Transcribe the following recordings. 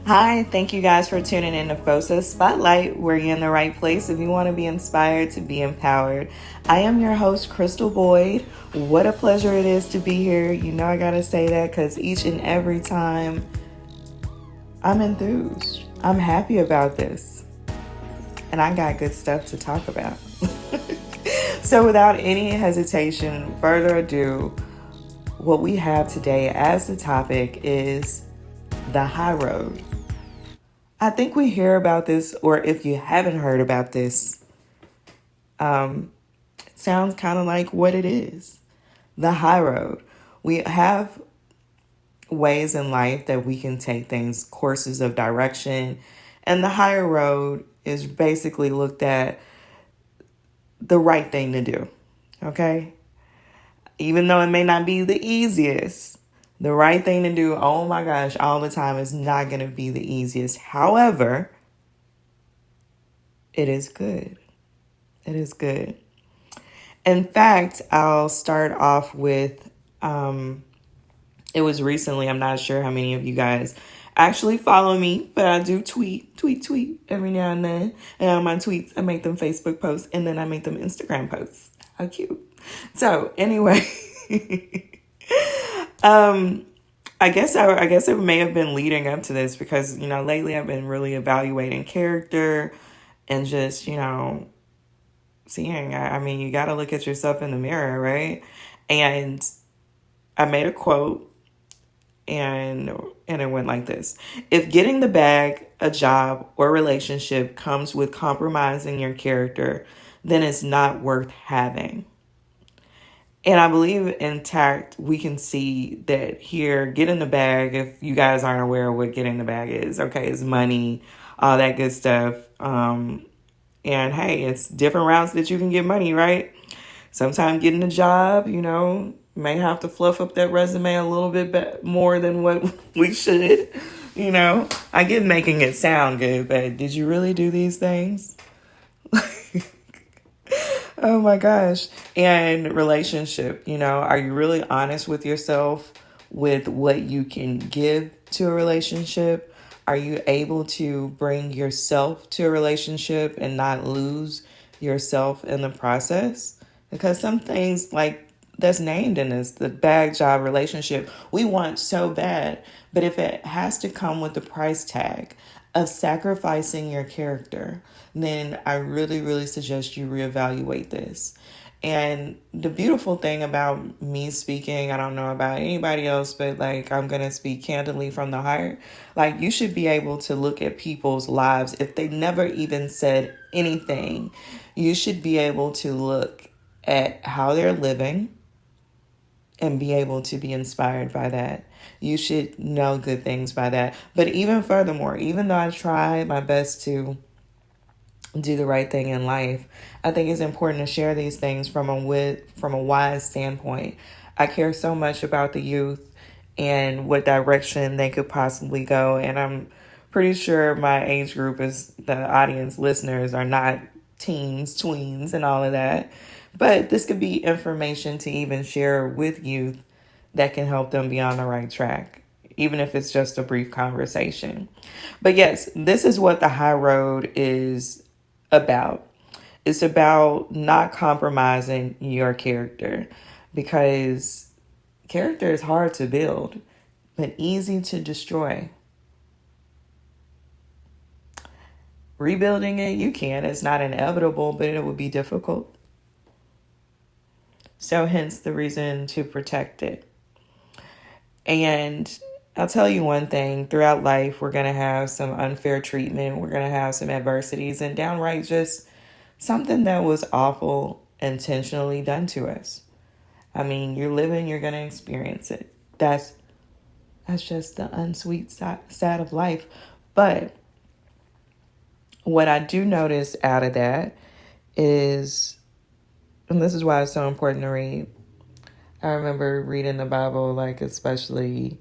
Hi, thank you guys for tuning in to FOSA Spotlight, where you're in the right place if you want to be inspired to be empowered. I am your host, Crystal Boyd. What a pleasure it is to be here. You know I gotta say that because each and every time I'm enthused. I'm happy about this. And I got good stuff to talk about. So without any hesitation, further ado, what we have today as the topic is the high road. I think we hear about this, or if you haven't heard about this, it sounds kind of like what it is. The high road. We have ways in life that we can take things, courses of direction, and the higher road is basically looked at the right thing to do. Okay? Even though it may not be the easiest, the right thing to do, oh my gosh, all the time is not going to be the easiest. However, it is good. It is good. In fact, I'll start off with, it was recently, I'm not sure how many of you guys actually follow me, but I do tweet every now and then. And on my tweets, I make them Facebook posts and then I make them Instagram posts. How cute. So anyway, I guess it may have been leading up to this because, lately I've been really evaluating character and just, seeing. I mean, you got to look at yourself in the mirror, right? And I made a quote and it went like this. If getting the bag, a job, or relationship comes with compromising your character, then it's not worth having. And I believe in tact, we can see that here, getting the bag, if you guys aren't aware of what getting the bag is, okay, it's money, all that good stuff. And hey, it's different routes that you can get money, right? Sometimes getting a job, may have to fluff up that resume a little bit more than what we should. I get making it sound good, but did you really do these things? Oh my gosh. And relationship, are you really honest with yourself with what you can give to a relationship? Are you able to bring yourself to a relationship and not lose yourself in the process? Because some things like that's named in this, the bag job relationship, we want so bad. But if it has to come with the price tag of sacrificing your character, then I really, really suggest you reevaluate this. And the beautiful thing about me speaking, I don't know about anybody else, but I'm going to speak candidly from the heart. You should be able to look at people's lives. If they never even said anything, you should be able to look at how they're living and be able to be inspired by that. You should know good things by that. But even furthermore, even though I try my best to do the right thing in life, I think it's important to share these things from a wise standpoint. I care so much about the youth and what direction they could possibly go. And I'm pretty sure my age group is the audience listeners are not teens, tweens, and all of that. But this could be information to even share with youth that can help them be on the right track, even if it's just a brief conversation. But yes, this is what the high road is about. It's about not compromising your character, because character is hard to build, but easy to destroy. Rebuilding it, you can. It's not inevitable, but it would be difficult. So hence the reason to protect it. And I'll tell you one thing, throughout life, we're going to have some unfair treatment. We're going to have some adversities and downright just something that was awful intentionally done to us. I mean, you're living, you're going to experience it. That's just the unsweet side of life. But what I do notice out of that is, and this is why it's so important to read. I remember reading the Bible, especially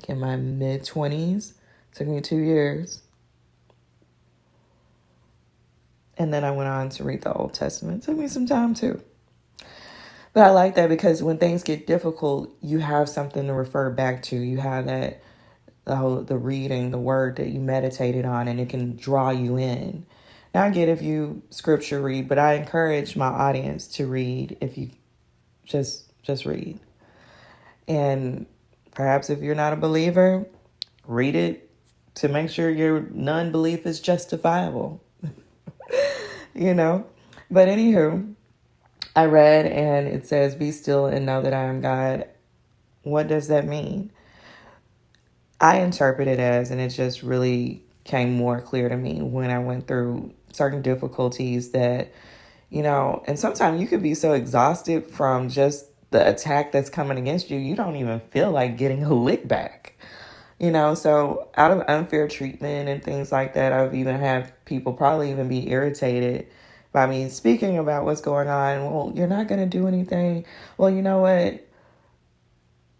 in my mid-20s. It took me 2 years. And then I went on to read the Old Testament. It took me some time too. But I like that because when things get difficult, you have something to refer back to. You have that the reading, the word that you meditated on, and it can draw you in. Now I get if you scripture read, but I encourage my audience to read. If you just read. And perhaps if you're not a believer, read it to make sure your non-belief is justifiable. you know? But anywho, I read and it says, "Be still and know that I am God." What does that mean? I interpret it as, and it just really came more clear to me when I went through certain difficulties that, and sometimes you could be so exhausted from just the attack that's coming against you, you don't even feel like getting a lick back. So out of unfair treatment and things like that, I've even had people probably even be irritated by me speaking about what's going on. Well, you're not going to do anything. Well, you know what?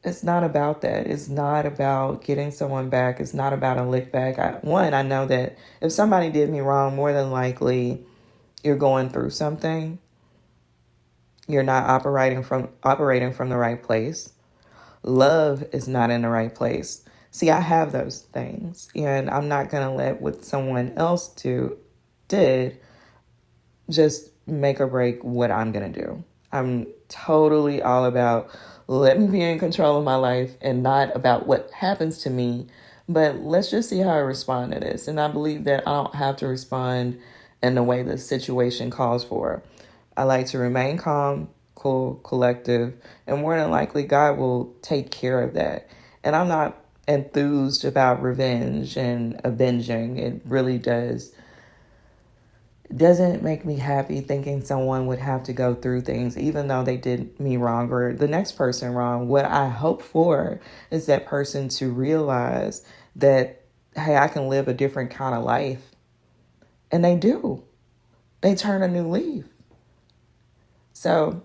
It's not about that. It's not about getting someone back. It's not about a lick back. I know that if somebody did me wrong, more than likely you're going through something. You're not operating from the right place. Love is not in the right place. See, I have those things, and I'm not going to let what someone else did just make or break what I'm going to do. I'm totally all about let me be in control of my life and not about what happens to me, but let's just see how I respond to this. And I believe that I don't have to respond in the way the situation calls for. I like to remain calm, cool, collective, and more than likely God will take care of that. And I'm not enthused about revenge and avenging. It really doesn't make me happy thinking someone would have to go through things even though they did me wrong or the next person wrong. What I hope for is that person to realize that, hey, I can live a different kind of life. And they do. They turn a new leaf. So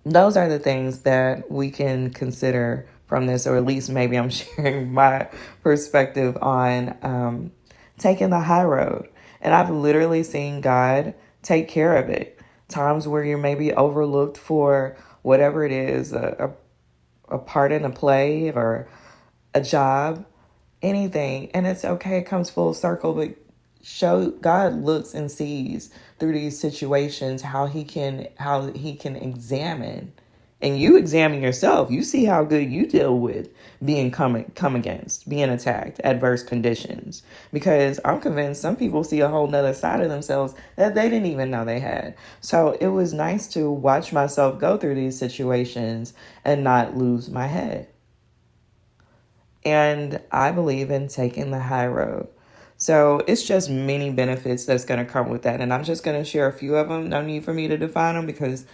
those are the things that we can consider from this, or at least maybe I'm sharing my perspective on taking the high road. And I've literally seen God take care of it. Times where you're maybe overlooked for whatever it is, a part in a play or a job, anything. And it's okay, it comes full circle, but God looks and sees through these situations how he can examine. And you examine yourself. You see how good you deal with being come against, being attacked, adverse conditions. Because I'm convinced some people see a whole nother side of themselves that they didn't even know they had. So it was nice to watch myself go through these situations and not lose my head. And I believe in taking the high road. So it's just many benefits that's going to come with that. And I'm just going to share a few of them. No need for me to define them because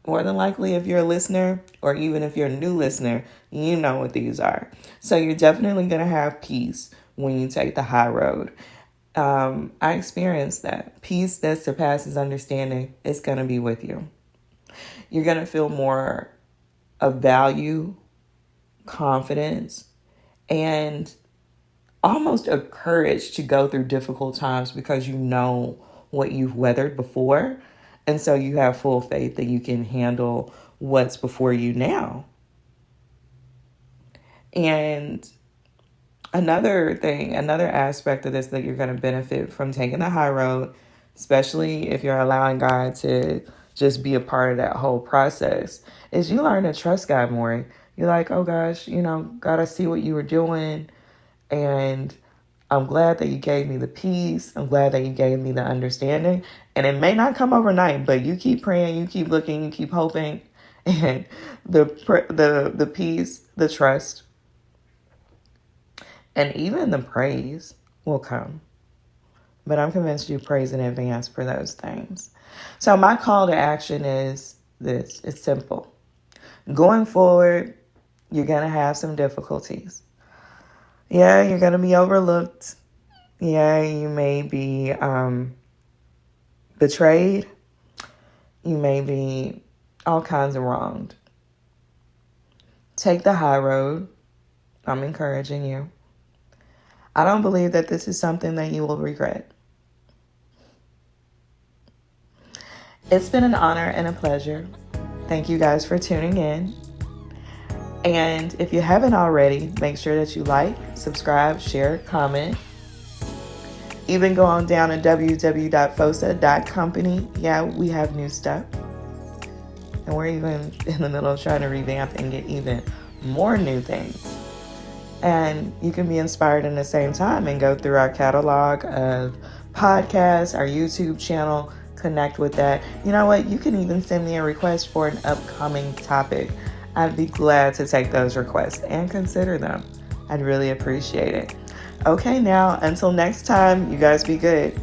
more than likely, if you're a listener, or even if you're a new listener, you know what these are. So you're definitely going to have peace when you take the high road. I experienced that. Peace that surpasses understanding is going to be with you. You're going to feel more of value, confidence, and almost a courage to go through difficult times because you know what you've weathered before. And so you have full faith that you can handle what's before you now. And another aspect of this that you're going to benefit from taking the high road, especially if you're allowing God to just be a part of that whole process, is you learn to trust God more. You're like, oh gosh, God, I see what you were doing. And I'm glad that you gave me the peace. I'm glad that you gave me the understanding. And it may not come overnight, but you keep praying, you keep looking, you keep hoping. And the peace, the trust, and even the praise will come. But I'm convinced you praise in advance for those things. So my call to action is this. It's simple. Going forward, you're going to have some difficulties. Yeah, you're going to be overlooked. Yeah, you may be betrayed. You may be all kinds of wronged. Take the high road. I'm encouraging you. I don't believe that this is something that you will regret. It's been an honor and a pleasure. Thank you guys for tuning in. And if you haven't already, make sure that you like, subscribe, share, comment. Even go on down to www.fosa.company. Yeah, we have new stuff. And we're even in the middle of trying to revamp and get even more new things. And you can be inspired in the same time and go through our catalog of podcasts, our YouTube channel, connect with that. You know what? You can even send me a request for an upcoming topic. I'd be glad to take those requests and consider them. I'd really appreciate it. Okay, now, until next time, you guys be good.